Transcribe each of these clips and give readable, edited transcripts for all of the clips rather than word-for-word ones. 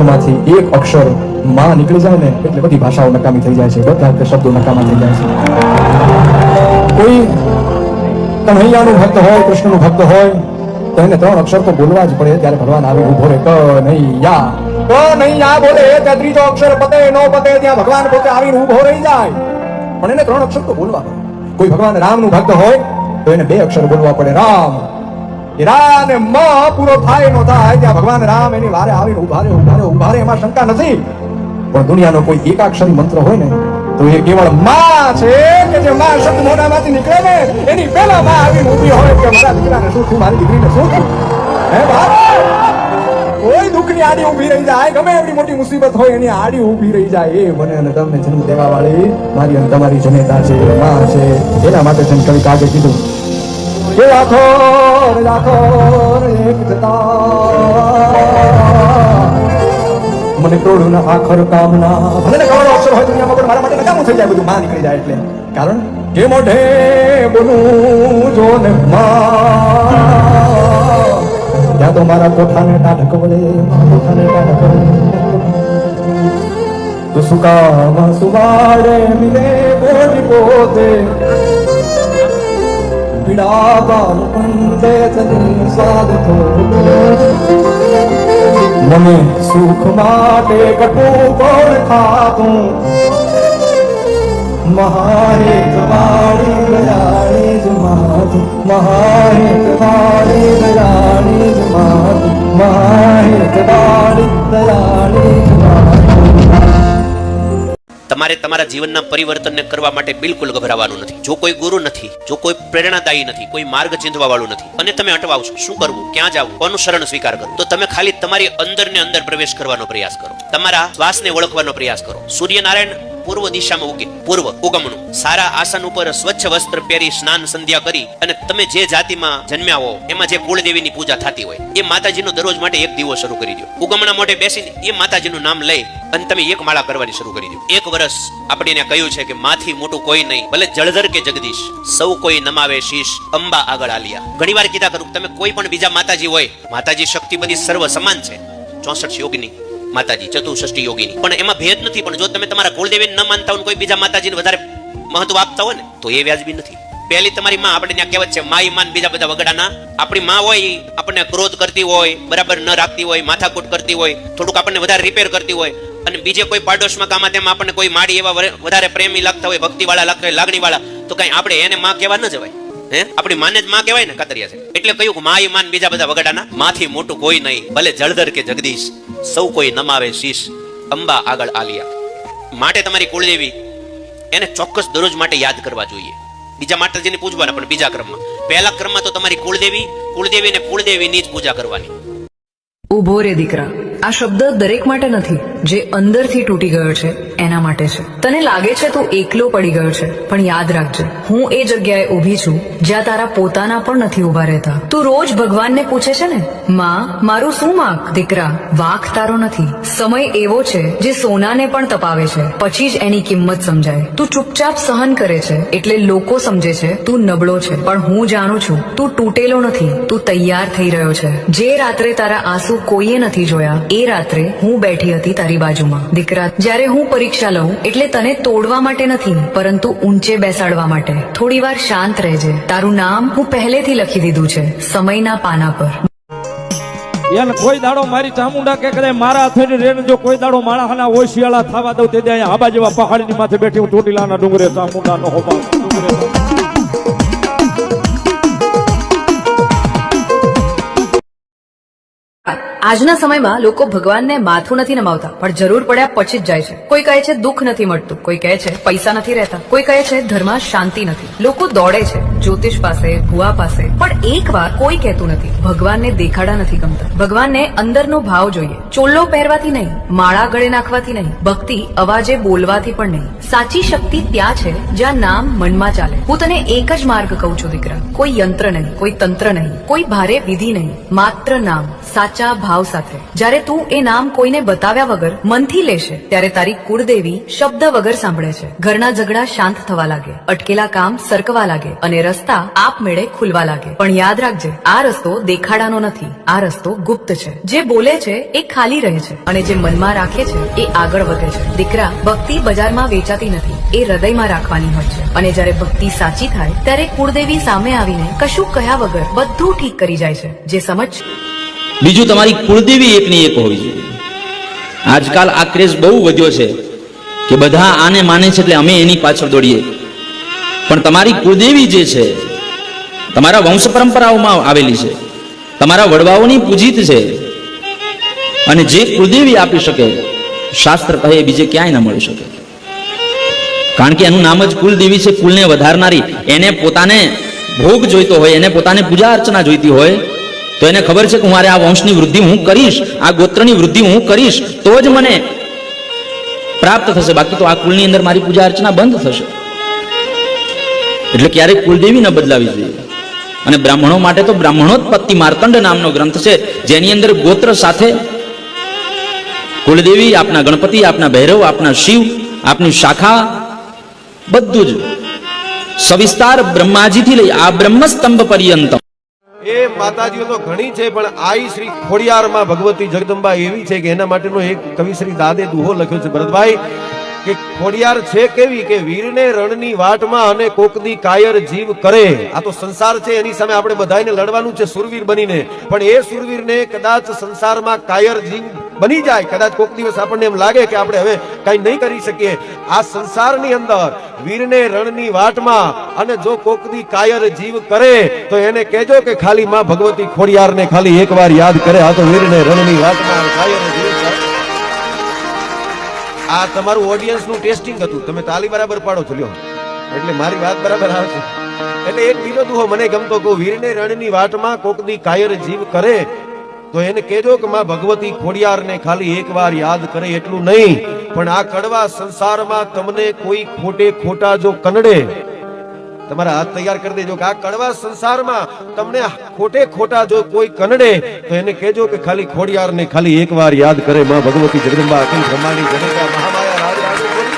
અક્ષરમાંથી એક અક્ષર માં નીકળી જાય ને એટલે બધી ભાષાઓ નકામી થઈ જાય છે, બધા શબ્દો નકામા થઈ જાય છે. કોઈ કન્હૈયાનું ભક્ત હોય, કૃષ્ણનું ભક્ત હોય તો એને 3 અક્ષર તો બોલવા જ પડે. ત્યારે ભગવાન આવી ઉભો રહે, કન્હૈયા કન્હૈયા બોલે ત્યાં ત્રીજો અક્ષર પતે નો પતે ત્યાં ભગવાન પોતે આવીને ઉભો રહી જાય. પણ એને 3 અક્ષર તો બોલવા પડે. કોઈ ભગવાન રામનું ભક્ત હોય તો એને 2 અક્ષર બોલવા પડે, રામ. એ રા ને મ પૂરો થાય નો થાય ત્યાં ભગવાન રામ એની વારે આવીને ઉભા રહે, એમાં શંકા નથી. પણ દુનિયાનો કોઈ એકાક્ષરી મંત્ર હોય ને તો એ કેવળ માં છે કે જે માં શબ્દ મોઢામાંથી નીકળે ને એની પહેલા માં આવીને ઊભી હોય કે મારા દીકરાને શું થયું, મારી દીકરીને શું થયું. હે બાપ, કોઈ દુઃખની આડી ઊભી રહી જાય, ગમે એવડી મોટી મુસીબત હોય એની આડી ઊભી રહી જાય. એ મને અને તમને જન્મ દેવા વાળી મારી અને તમારી જનેતા છે, માં છે. એના માટે છે કવિ કાગે કીધું કે લાખો એક જતા મને કરોડો ના આખર કામના. ભલે ને કરોડો અક્ષર હોય દુનિયામાં પણ મારા માટે નકામું થઈ જાય બધું માં નીકળી જાય એટલે. કારણ કે મોઢે બોલું જો ને માં ત્યાં તો મારા કોઠાને ટાઢક વળે, કોઠાને ટાઢક વળે. તો સુકામાં સુવાડે મિલે બોલી પોતે પીડાવા પંતે ચલી સ્વાદ થોડો. મને સુખ માટે કટું કોણ ખાતું, મહારે જવાળી દયાળી જમાતું, મહારે જવાળી દયાળી જમાતું, મહારે જવાળી દયાળી જમાતું. તમારે તમારા જીવનના પરિવર્તનને કરવા માટે બિલકુલ ગભરાવાનું નથી. જો કોઈ ગુરુ નથી, જો કોઈ પ્રેરણાદાયી નથી, કોઈ માર્ગ ચીંધવા વાળું નથી અને તમે અટવાવશો, શું કરવું, ક્યાં જવું, કોનું શરણ સ્વીકાર કરવું, તો તમે ખાલી તમારી અંદર ને અંદર પ્રવેશ કરવાનો પ્રયાસ કરો. તમારા શ્વાસને ઓળખવાનો પ્રયાસ કરો. સૂર્યનારાયણ પૂર્વ દિશામાં ઉગે, પૂર્વ ઉગમનું સારા આસન ઉપર સ્વચ્છ વસ્ત્ર પહેરી સ્નાન સંધ્યા કરી અને તમે જે જાતિમાં જન્મ્યા હો એમાં જે કુળદેવીની પૂજા થતી હોય એ માતાજીનો દરરોજ માટે એક દીવો શરૂ કરી દો. ઉગમણા મોઢે બેસીને એ માતાજીનું નામ લઈ અને તમે એક માળા કરવાની શરૂ કરી દો. 1 વર્ષ આપણે એને કહ્યું છે કે માથી મોટું કોઈ નહીં, ભલે જળધર કે જગદીશ, સૌ કોઈ નમાવે શીશ, અંબા આગળ આલિયા. ઘણી વાર કીધા કરું, તમે કોઈ પણ બીજા માતાજી હોય, માતાજી શક્તિ બધી સર્વ સમાન છે, 64 યોગની માતાજી, ચતુષષ્ઠી યોગીની, પણ એમાં ભેદ નથી. પણ જો તમે તમારા કુળદેવીને ન માનતા હોય, કોઈ બીજા માતાજીને વધારે મહત્વ આપતા હોય ને તો એ વ્યાજબી નથી. પહેલી તમારી માં, આપણે ત્યાં કહેવત છે માઈ માન બીજા બધા વગડાના. આપણી માં હોય આપણને ક્રોધ કરતી હોય, બરાબર ન રાખતી હોય, માથાકૂટ કરતી હોય, થોડુંક આપણને વધારે રિપેર કરતી હોય, અને બીજે કોઈ પાડોશમાં કામમાં તેમાં આપણને કોઈ માડી એવા વધારે પ્રેમી લાગતા હોય, ભક્તિ વાળા લાગતા હોય, લાગણી વાળા, તો કઈ આપણે એને માં કહેવા ન જવાય. હે, આપણી માને જ માં કહેવાય ને, કાતરિયા છે. એટલે કહ્યું કે માઈ માન બીજા બધા વગડાના, માથી મોટું કોઈ નહીં, ભલે જળધર કે જગદીશ, સૌ કોઈ નમાવે શીશ, અંબા આગળ આલિયા. માટે તમારી કુળદેવી એને ચોક્કસ દરરોજ માટે યાદ કરવા જોઈએ. બીજા માતાજીને પૂજવાના, પણ બીજા ક્રમમાં. પહેલા ક્રમમાં તો તમારી કુળદેવી ને કુળદેવીની જ પૂજા કરવાની. ઉભો રે દીકરા, આ શબ્દ દરેક માટે નથી, જે અંદરથી તૂટી ગયો છે એના માટે છે. તને લાગે છે તું એકલો પડી ગયો છે, પણ યાદ રાખજે, હું એ જગ્યાએ ઊભી છું જ્યાં તારા પોતાના પણ નથી ઊભા રહેતા. તું રોજ ભગવાનને પૂછે છે ને, માં મારું શું વાંક? દીકરા, વાંક તારો નથી. સમય એવો છે જે સોનાને પણ તપાવે છે, પછી જ એની કિંમત સમજાય. તું ચૂપચાપ સહન કરે છે એટલે લોકો સમજે છે તું નબળો છે, પણ હું જાણું છું તું તૂટેલો નથી, તું તૈયાર થઈ રહ્યો છે. જે રાત્રે તારા આંસુ કોઈએ નથી જોયા એ રાત્રે હું બેઠી હતી તારી બાજુમાં. દીકરા, જ્યારે હું પરીક્ષા લઉં એટલે તને તોડવા માટે નથી, પરંતુ ઊંચે બેસાડવા માટે. થોડી વાર શાંત રહેજે. તારું નામ હું પહેલેથી લખી દીધું છે સમયના પાના પર. એને કોઈ દાડો મારી ચામુંડા કે કદાચ મારા હાથે રેણ જો કોઈ દાડો માળાના ઓશિયાળા થવા દઉં તે અહીંયા આબા જેવા પહાડની માથે બેઠી હું ચોટીલાના ડુંગરે ચામુંડાનો હોબા ડુંગરે. આજના સમયમાં લોકો ભગવાનને માથું નથી નમાવતા, પણ જરૂર પડ્યા પછી જ જાય છે. કોઈ કહે છે દુઃખ નથી મળતું, કોઈ કહે છે પૈસા નથી રહેતા, કોઈ કહે છે ઘરમાં શાંતિ નથી. લોકો દોડે છે જ્યોતિષ પાસે, ભુવા પાસે, પણ એક વાર કોઈ કહેતું નથી ભગવાનને દેખાડા નથી ગમતા. ભગવાનને અંદરનો ભાવ જોઈએ. ચોલ્લો પહેરવાથી નહીં, માળા ગળે નાખવાથી નહીં, ભક્તિ અવાજે બોલવાથી પણ નહીં. સાચી શક્તિ ત્યાં છે જ્યાં નામ મનમાં ચાલે. હું તને એક જ માર્ગ કહું છું દીકરા, કોઈ યંત્ર નહીં, કોઈ તંત્ર નહીં, કોઈ ભારે વિધિ નહીં, માત્ર નામ, સાચા ભાવ ભાવ સાથે. જ્યારે તું એ નામ કોઈને બતાવ્યા વગર મનથી લેશે ત્યારે તારી કુળદેવી શબ્દ વગર સાંભળે છે. ઘરના ઝઘડા શાંત થવા લાગે, અટકેલા કામ સરકવા લાગે અને રસ્તા આપમેળે ખુલવા લાગે. પણ યાદ રાખજે, આ રસ્તો દેખાડાનો નથી, આ રસ્તો ગુપ્ત છે. જે બોલે છે એ ખાલી રહે છે અને જે મનમાં રાખે છે એ આગળ વધે છે. દીકરા, ભક્તિ બજારમાં વેચાતી નથી, એ હૃદયમાં રાખવાની હોય છે. અને જ્યારે ભક્તિ સાચી થાય ત્યારે કુળદેવી સામે આવીને કશું કહ્યા વગર બધું ઠીક કરી જાય છે. જે સમજ. બીજું, તમારી કુળદેવી એકની એક હોવી જોઈએ. આજકાલ આ ક્રેઝ બહુ વધ્યો છે કે બધા આને માને છે એટલે અમે એની પાછળ દોડીએ. પણ તમારી કુળદેવી જે છે, તમારા વંશ પરંપરાઓમાં આવેલી છે, તમારા વડવાઓની પૂજિત છે, અને જે કુળદેવી આપી શકે, શાસ્ત્ર કહે બીજે ક્યાંય ન મળી શકે. કારણ કે એનું નામ જ કુલદેવી છે, કુલને વધારનારી. એને પોતાને ભોગ જોઈતો હોય, એને પોતાને પૂજા અર્ચના જોઈતી હોય, તો એને ખબર છે કે મારે આ વંશની વૃદ્ધિ હું કરીશ, આ ગોત્રની વૃદ્ધિ હું કરીશ તો જ મને પ્રાપ્ત થશે, બાકી તો આ કુલની અંદર મારી પૂજા અર્ચના બંધ થશે. એટલે ક્યારેક કુલદેવી ન બદલાવી જોઈએ. અને બ્રાહ્મણો માટે તો બ્રાહ્મણોત્પત્તિ માર્તંડ નામનો ગ્રંથ છે, જેની અંદર ગોત્ર સાથે કુલદેવી, આપના ગણપતિ, આપના ભૈરવ, આપના શિવ, આપની શાખા, બધું જ સવિસ્તાર બ્રહ્માજીથી લઈ આ બ્રહ્મસ્તંભ પર્યંત. એ માતાજીઓ તો ઘણી છે, પણ આઈ શ્રી ખોડિયારમાં ભગવતી જગદંબા એવી છે કે એના માટેનો એક કવિ શ્રી દાદે દુહો લખ્યો છે ભરતભાઈ, કે ખોડિયાર છે કેવી કે વીરને રણની વાટમાં અને કોકની કાયર જીવ કરે. આ તો સંસાર છે, એની સામે આપણે બધાને લડવાનું છે સુરવીર બનીને. પણ એ સુરવીરને કદાચ સંસારમાં કાયર જીવ બની જાય, કદાચ કોક દિવસ આપણને એમ લાગે કે આપણે હવે કઈ નહીં કરી શકીએ, આ સંસારની અંદર વીરને રણની વાટમાં અને જો કોકની કાયર જીવ કરે તો એને કહેજો કે ખાલી માં ભગવતી ખોડિયારને ખાલી એકવાર યાદ કરે. આ તો વીરને રણની વાટમાં કાયર જીવ કરે. આ તમારું ઓડિયન્સ નું ટેસ્ટિંગ હતું, તમે તાલી બરાબર પાડો છો લ્યો, એટલે મારી વાત બરાબર આવશે. એટલે એક બીજો દુહો મને ગમતો કહું, વીરને રણની વાટમાં કોકની કાયર જીવ કરે તો એને કહેજો કે માં ભગવતી ખોડિયારને ખાલી એકવાર યાદ કરે. એટલું નહીં, પણ આ કડવા સંસારમાં તમને કોઈ ખોટે ખોટા જો કનડે, તમારા હાથ તૈયાર કરી દેજો કે આ કડવા સંસારમાં તમને ખોટે ખોટા જો કોઈ કનડે તો એને કહેજો કે ખાલી ખોડિયારને ખાલી એકવાર યાદ કરે. માં ભગવતી જગદંબા અખિલ બ્રહ્માંડી જગદંબા મહામાયા રાજ રાજેશ્વરી,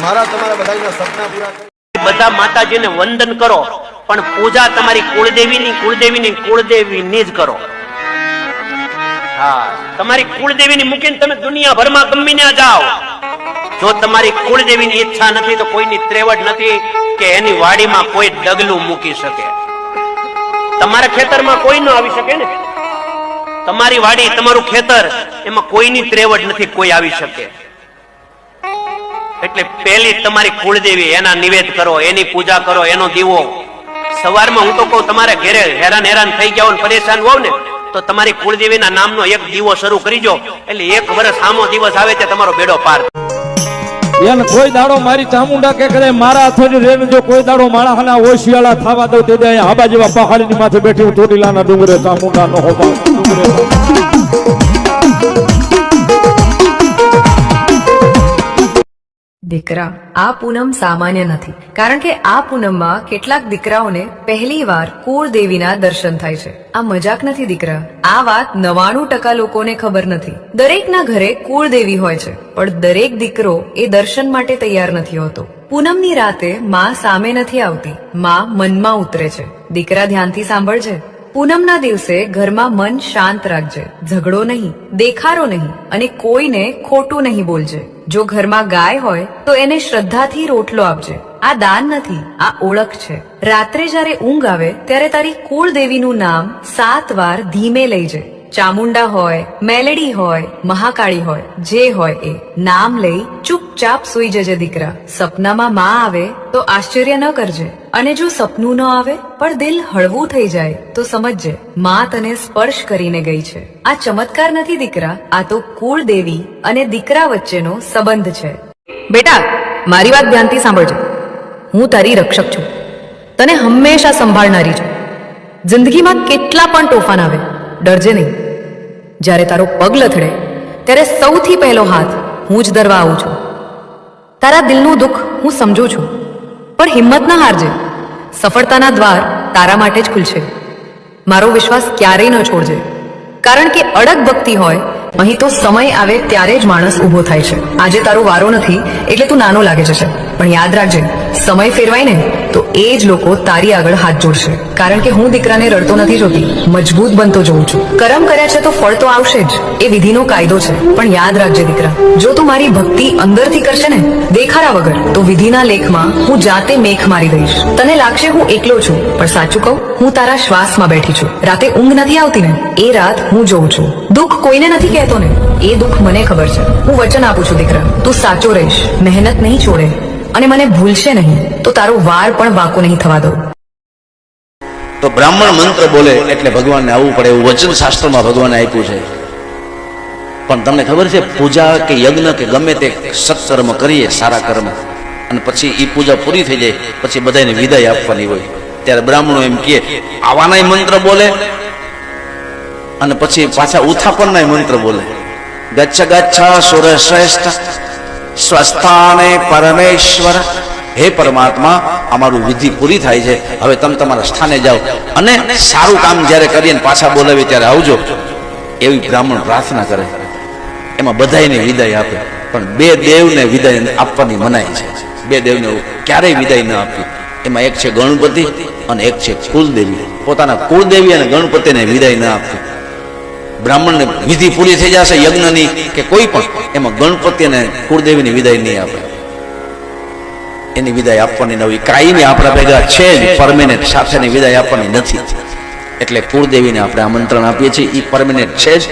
મારા તમારા બધાના સપના પૂરા કરે. બધા માતાજીને વંદન કરો, પણ પૂજા તમારી કુળદેવીની જ કરો. હા, તમારી કુળદેવીની મૂકીને તમે દુનિયાભરમાં ગમે ત્યાં જાઓ, જો તમારી કુળદેવીની ઈચ્છા નથી તો કોઈની ત્રેવડ નથી કે એની વાડીમાં કોઈ ડગલું મૂકી શકે. તમારા ખેતરમાં કોઈ ન આવી શકે ને, તમારી વાડી, તમારું ખેતર, એમાં કોઈની ત્રેવડ નથી, કોઈ આવી શકે. એટલે પહેલી તમારી કુળદેવી, એના નિવેદ કરો, એની પૂજા કરો, એનો દીવો. સવારમાં હું તો કહું, તમારે ઘેરે હેરાન થઈ જાવ ને પરેશાન હોવ ને તો તમારી કુળદેવીના નામનો એક દીવો શરૂ કરી જો, એટલે એક વર્ષ સામો દિવસ આવે તે તમારો બેડો પાર. એને કોઈ દાડો મારી ચામુંડા કે કરે મારા હાથે રેન, જો કોઈ દાડો માળાના ઓશિયાળા થવા દઉં તે દે આબા જેવા પહાડીની માથે બેઠી હું ચોટીલાના ડુંગરે ચામુંડા નો હોબા ડુંગરે. દીકરા, આ પૂનમ સામાન્ય નથી, કારણ કે આ પૂનમમાં કેટલાક દીકરાઓને પહેલીવાર કુળદેવીના દર્શન થાય છે. આ મજાક નથી દીકરા, આ વાત 99% લોકોને ખબર નથી. દરેકના ઘરે કુળદેવી હોય છે, પણ દરેક દીકરો એ દર્શન માટે તૈયાર નથી હોતો. પૂનમની રાતે માં સામે નથી આવતી, માં મનમાં ઉતરે છે. દીકરા, ધ્યાનથી સાંભળજે. પૂનમના દિવસે ઘરમાં મન શાંત રાખજે, ઝઘડો નહીં, દેખાડો નહીં અને કોઈને ખોટું નહીં બોલજે. જો ઘરમાં ગાય હોય તો એને શ્રદ્ધાથી રોટલો આપજે. આ દાન નથી, આ ઓળખ છે. રાત્રે જ્યારે ઊંઘ આવે ત્યારે તારી કુળદેવીનું નામ 7 વાર ધીમે લઈજે. ચામુંડા હોય, મેલડી હોય, મહાકાળી હોય, જે હોય એ નામ લઈ ચૂપચાપ સૂઈ જજે દીકરા. સપનામાં માં આવે તો આશ્ચર્ય ન કરજે, અને જો સપનું ન આવે પણ દિલ હળવું થઈ જાય તો સમજજે માં તને સ્પર્શ કરીને ગઈ છે. આ ચમત્કાર નથી દીકરા, આ તો કુળદેવી અને દીકરા વચ્ચેનો સંબંધ છે. બેટા, મારી વાત ધ્યાનથી સાંભળજે. હું તારી રક્ષક છું, તને હંમેશા સંભાળનારી છું. જિંદગીમાં કેટલા પણ તોફાન આવે, ડરજે નહીં. જ્યારે તારો પગ લથડે ત્યારે સૌથી પહેલો હાથ હું જ ધરવા આવું છું. તારા દિલનું દુઃખ હું સમજુ છું, પણ હિંમત ના હારજે. સફળતાના દ્વાર તારા માટે જ ખુલશે. મારો વિશ્વાસ ક્યારેય ન છોડજે. કારણ કે અડગ ભક્તિ હોય અહીં તો સમય આવે ત્યારે જ માણસ ઊભો થાય છે. આજે તારો વારો નથી એટલે તું નાનો લાગે છે, પણ યાદ રાખજે સમય ફેરવાય ને તો એ જ લોકો તારી આગળ હાથ જોડશે. કારણ કે હું દીકરાને રડતો નથી જોતી, મજબૂત બનતો જોઉં છું. કરમ કર્યા છે તો ફળ તો આવશે જ, એ વિધિનો કાયદો છે. પણ યાદ રાખજે દીકરા, જો તું મારી ભક્તિ અંદરથી કરશે ને દેખાડા વગર, તો વિધિના લેખમાં હું જાતે મેખ મારી દઈશ. તને લાગશે હું એકલો છું, પણ સાચું કહું હું તારા શ્વાસમાં બેઠી છું. રાતે ઊંઘ નથી આવતી ને, એ રાત હું જોઉં છું. દુઃખ કોઈને નથી કહેતો ને, એ દુઃખ મને ખબર છે. હું વચન આપું છું દીકરા, તું સાચો રહીશ, મહેનત નહીં છોડે અને મને ભૂલશે નહીં તો તારો વાળ પણ વાંકો નહીં થવા દઉં. તો બ્રાહ્મણ મંત્ર બોલે એટલે ભગવાનને આવવું પડે એવું વચન શાસ્ત્રમાં ભગવાને આપ્યું છે. પણ તમને ખબર છે, પૂજા કે યજ્ઞ કે ગમે તે સત્કર્મ કરીએ, સારા કર્મ, અને પછી એ પૂજા પૂરી થઈ જાય પછી બધાને વિદાય આપવાની હોય, ત્યારે બ્રાહ્મણો એમ કહે આવાનાય મંત્ર બોલે અને પછી પાછા ઉત્થાપનના મંત્ર બોલે. ગચ્છ ગચ્છ સુર શ્રેષ્ઠ સ્વસ્થાને પરમેશ્વર. હે પરમાત્મા, અમારું વિધિ પૂરી થાય છે, હવે તમે તમારા સ્થાને જાઓ અને સારું કામ જ્યારે કરીએ પાછા બોલાવી ત્યારે આવજો, એવી બ્રાહ્મણ પ્રાર્થના કરે. એમાં બધાને વિદાય આપે. પણ બે દેવને વિદાય આપવાની મનાઈ છે. બે દેવને ક્યારેય વિદાય ન આપવી. એમાં એક છે ગણપતિ અને એક છે કુલદેવી. પોતાના કુળદેવી અને ગણપતિને વિદાય ન આપવી. બ્રાહ્મણને વિધિ પૂરી થઈ જશે યજ્ઞની કે કોઈ પણ, એમાં ગણપતિ અને કુળદેવીની વિદાય નહીં આપે. એની વિદાય આપવાની નવી કાયમી આપણા ભેગા છે જ, પરમેનન્ટ સાથેની વિદાય આપવાની નથી. એટલે કુળદેવીને આપણે આમંત્રણ આપીએ છીએ, એ પરમેનન્ટ છે જ.